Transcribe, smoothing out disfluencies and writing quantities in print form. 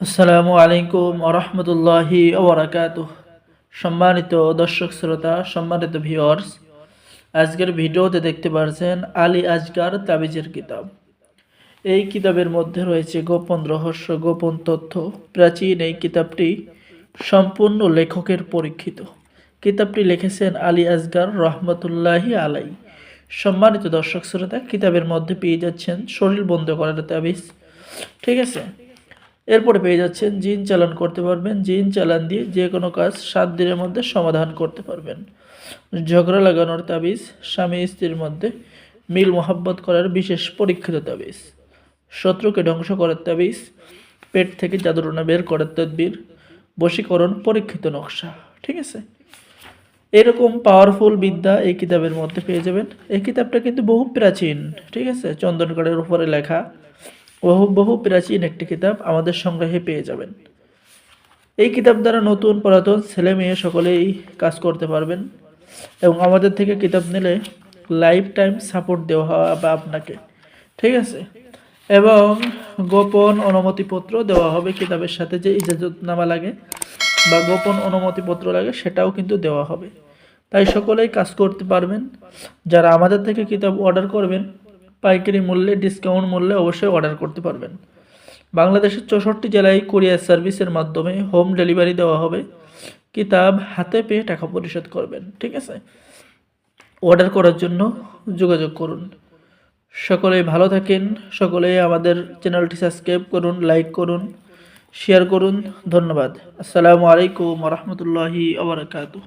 আসসালামু আলাইকুম আরহামতুল্লাহি ওবরাকাতুহ। সম্মানিত দর্শক শ্রোতা, সম্মানিত ভিউয়ার্স, আজকের ভিডিওতে দেখতে পাচ্ছেন আলী আজগার তাবিজের কিতাব। এই কিতাবের মধ্যে রয়েছে গোপন রহস্য, গোপন তথ্য। প্রাচীন এই কিতাবটি সম্পূর্ণ লেখকের পরীক্ষিত। কিতাবটি লিখেছেন আলী আজগার রহমতুল্লাহি আলাই। সম্মানিত দর্শক শ্রোতা, কিতাবের মধ্যে পেয়ে যাচ্ছেন শরীর বন্ধ করার তাবিজ, ঠিক আছে। এরপরে পেয়ে যাচ্ছেন জিন চালান করতে পারবেন। জিন চালান দিয়ে যে কোনো কাজ 7 দিনের মধ্যে সমাধান করতে পারবেন। ঝগড়া লাগানোর তাবিজ, স্বামী স্ত্রীর মধ্যে মিল মোহাব্বত করার বিশেষ পরীক্ষিত তাবিজ, শত্রুকে ধ্বংস করার তাবিজ, পেট থেকে জাদুটনা বের করার তদবির, বশীকরণ পরীক্ষিত নকশা, ঠিক আছে। এরকম পাওয়ারফুল বিদ্যা এই কিতাবের মধ্যে পেয়ে যাবেন। এই কিতাবটা কিন্তু বহু প্রাচীন, ঠিক আছে, চন্দনকাঠের উপরে লেখা, বহু প্রাচীন একটি কিতাব আমাদের সংগ্রহে পেয়ে যাবেন। এই কিতাব দ্বারা নতুন পুরাতন ছেলে মেয়ে সকলেই কাজ করতে পারবেন এবং আমাদের থেকে কিতাব নিলে লাইফ টাইম সাপোর্ট দেওয়া হবে আপনাকে, ঠিক আছে। এবং গোপন অনুমতিপত্র দেওয়া হবে কিতাবের সাথে, যে ইজাজতনামা লাগে বা গোপন অনুমতিপত্র লাগে সেটাও কিন্তু দেওয়া হবে। তাই সকলেই কাজ করতে পারবেন। যারা আমাদের থেকে কিতাব অর্ডার করবেন পাইকারি মূল্যে, ডিসকাউন্ট মূল্যে অবশ্যই অর্ডার করতে পারবেন। বাংলাদেশের 64 জেলায় কুরিয়ার সার্ভিসের মাধ্যমে হোম ডেলিভারি দেওয়া হবে। কিতাব হাতে পেয়ে টাকা পরিশোধ করবেন, ঠিক আছে। অর্ডার করার জন্য যোগাযোগ করুন। সকলেই ভালো থাকেন। সকলেই আমাদের চ্যানেলটি সাবস্ক্রাইব করুন, লাইক করুন, শেয়ার করুন। ধন্যবাদ। আসসালামু আলাইকুম ওয়া রাহমাতুল্লাহি ওয়া বারাকাতুহু।